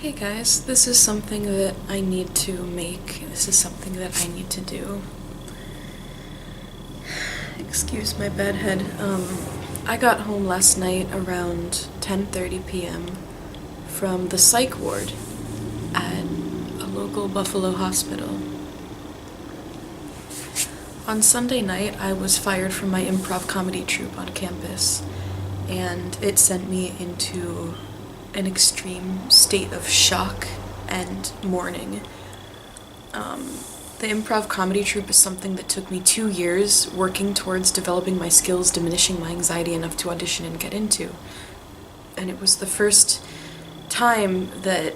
Hey guys, this is something that I need to make. This is something that I need to do. Excuse my bad head. I got home last night around 10:30 p.m. from the psych ward at a local Buffalo hospital. On Sunday night, I was fired from my improv comedy troupe on campus, and it sent me into an extreme state of shock and mourning. The improv comedy troupe is something that took me 2 years working towards developing my skills, diminishing my anxiety enough to audition and get into. And it was the first time that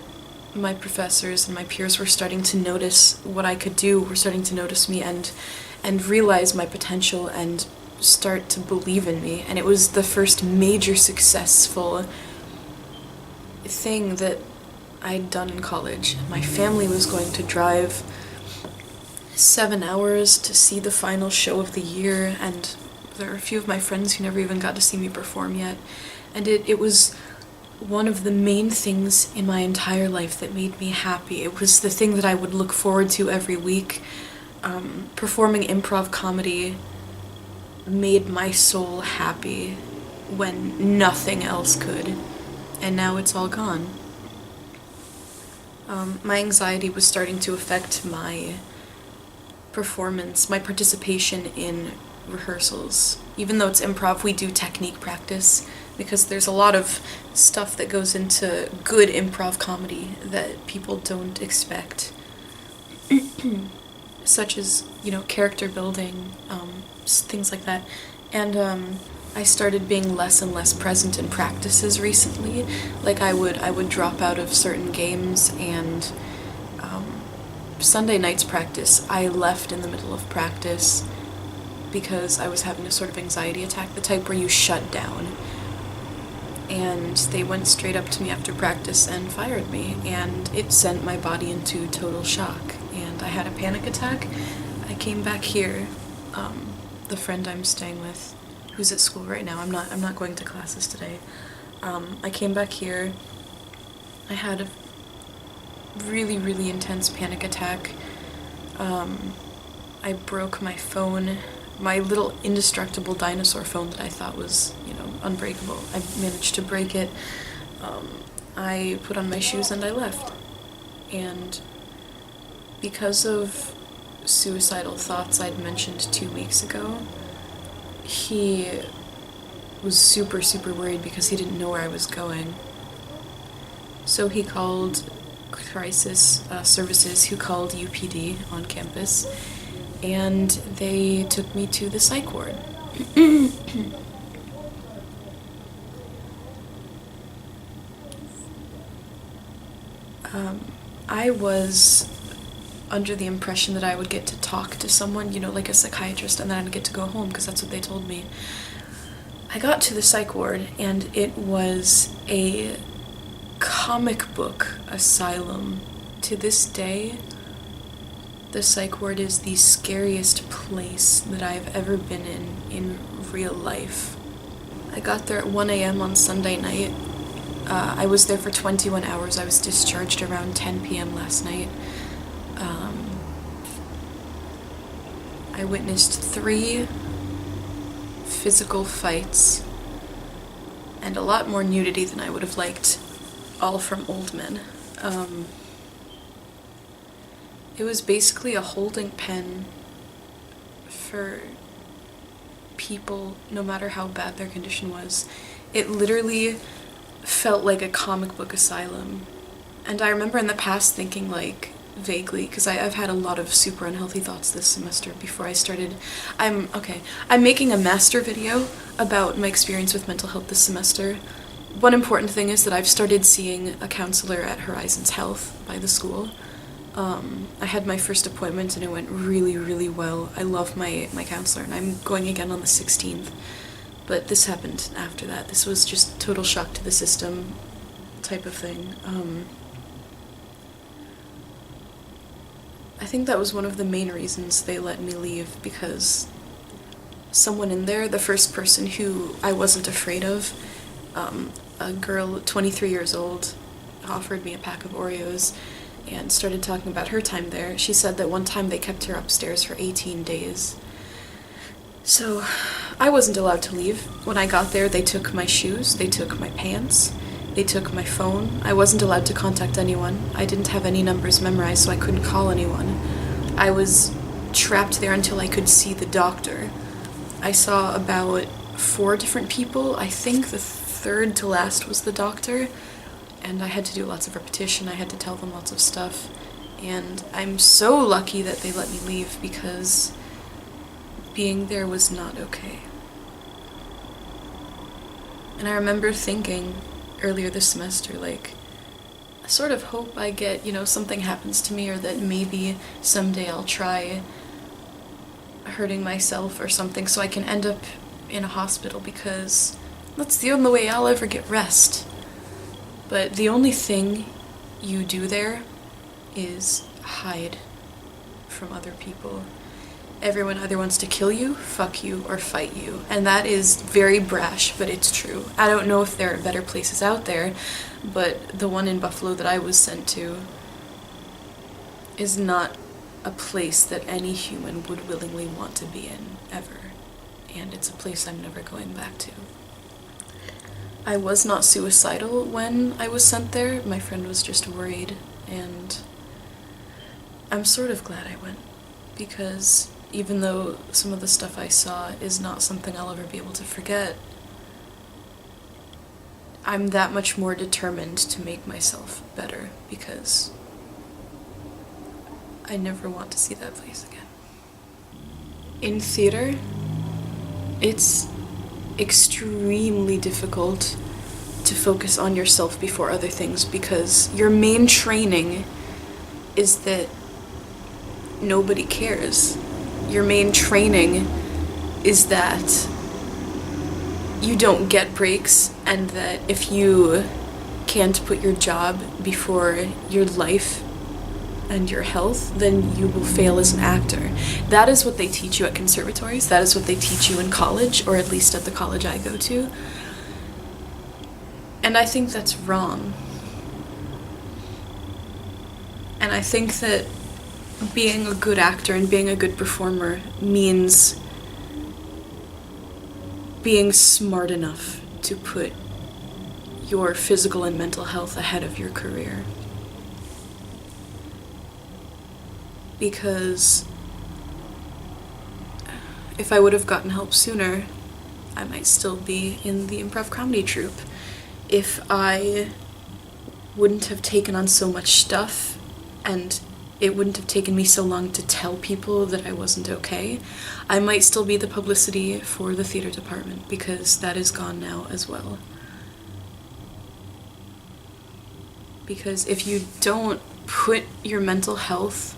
my professors and my peers were starting to notice what I could do, were starting to notice me and realize my potential and start to believe in me. And it was the first major successful thing that I'd done in college. My family was going to drive 7 hours to see the final show of the year, and there are a few of my friends who never even got to see me perform yet. And it was one of the main things in my entire life that made me happy. It was the thing that I would look forward to every week. Performing improv comedy made my soul happy when nothing else could. And now it's all gone. My anxiety was starting to affect my performance, my participation in rehearsals. Even though it's improv, we do technique practice because there's a lot of stuff that goes into good improv comedy that people don't expect. Such as, character building, things like that. And I started being less and less present in practices recently. Like I would drop out of certain games, and Sunday night's practice, I left in the middle of practice because I was having a sort of anxiety attack, the type where you shut down. And they went straight up to me after practice and fired me, and it sent my body into total shock. And I had a panic attack. I came back here. The friend I'm staying with, who's at school right now, I'm not going to classes today. I came back here. I had a really, really intense panic attack. I broke my phone, my little indestructible dinosaur phone that I thought was, unbreakable. I managed to break it. I put on my shoes and I left. And because of suicidal thoughts I'd mentioned 2 weeks ago, he was super, super worried because he didn't know where I was going. So he called crisis services, who called UPD on campus, and they took me to the psych ward. I was under the impression that I would get to talk to someone, like a psychiatrist, and then I'd get to go home, because that's what they told me. I got to the psych ward, and it was a comic book asylum. To this day, the psych ward is the scariest place that I've ever been in real life. I got there at 1 a.m. on Sunday night. I was there for 21 hours. I was discharged around 10 p.m. last night. I witnessed 3 physical fights and a lot more nudity than I would have liked, all from old men. It was basically a holding pen for people, no matter how bad their condition was. It literally felt like a comic book asylum. And I remember in the past thinking, vaguely, because I've had a lot of super unhealthy thoughts this semester before I started. I'm making a master video about my experience with mental health this semester. One important thing is that I've started seeing a counselor at Horizons Health by the school. I had my first appointment and it went really, really well. I love my counselor, and I'm going again on the 16th. But this happened after that. This was just total shock to the system type of thing. I think that was one of the main reasons they let me leave, because someone in there, the first person who I wasn't afraid of, a girl 23 years old, offered me a pack of Oreos and started talking about her time there. She said that one time they kept her upstairs for 18 days. So I wasn't allowed to leave. When I got there, they took my shoes, they took my pants, they took my phone. I wasn't allowed to contact anyone. I didn't have any numbers memorized, so I couldn't call anyone. I was trapped there until I could see the doctor. I saw about 4 different people. I think the third to last was the doctor, and I had to do lots of repetition. I had to tell them lots of stuff, and I'm so lucky that they let me leave, because being there was not okay. And I remember thinking earlier this semester, like, I sort of hope I get, something happens to me, or that maybe someday I'll try hurting myself or something so I can end up in a hospital, because that's the only way I'll ever get rest. But the only thing you do there is hide from other people. Everyone either wants to kill you, fuck you, or fight you. And that is very brash, but it's true. I don't know if there are better places out there, but the one in Buffalo that I was sent to is not a place that any human would willingly want to be in, ever. And it's a place I'm never going back to. I was not suicidal when I was sent there. My friend was just worried, and I'm sort of glad I went, because even though some of the stuff I saw is not something I'll ever be able to forget, I'm that much more determined to make myself better, because I never want to see that place again. In theater, it's extremely difficult to focus on yourself before other things, because your main training is that nobody cares. Your main training is that you don't get breaks, and that if you can't put your job before your life and your health, then you will fail as an actor. That is what they teach you at conservatories. That is what they teach you in college, or at least at the college I go to. And I think that's wrong. And I think that being a good actor and being a good performer means being smart enough to put your physical and mental health ahead of your career. Because if I would have gotten help sooner, I might still be in the improv comedy troupe. If I wouldn't have taken on so much stuff, and it wouldn't have taken me so long to tell people that I wasn't okay, I might still be the publicity for the theater department, because that is gone now as well. Because if you don't put your mental health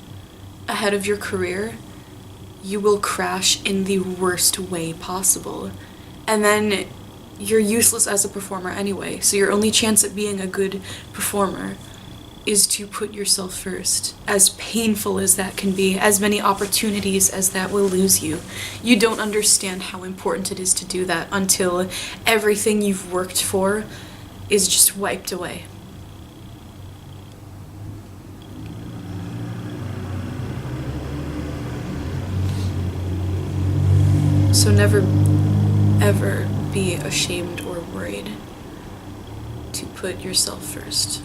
ahead of your career, you will crash in the worst way possible. And then you're useless as a performer anyway, so your only chance at being a good performer is to put yourself first, as painful as that can be, as many opportunities as that will lose you. You don't understand how important it is to do that until everything you've worked for is just wiped away. So never, ever be ashamed or worried to put yourself first.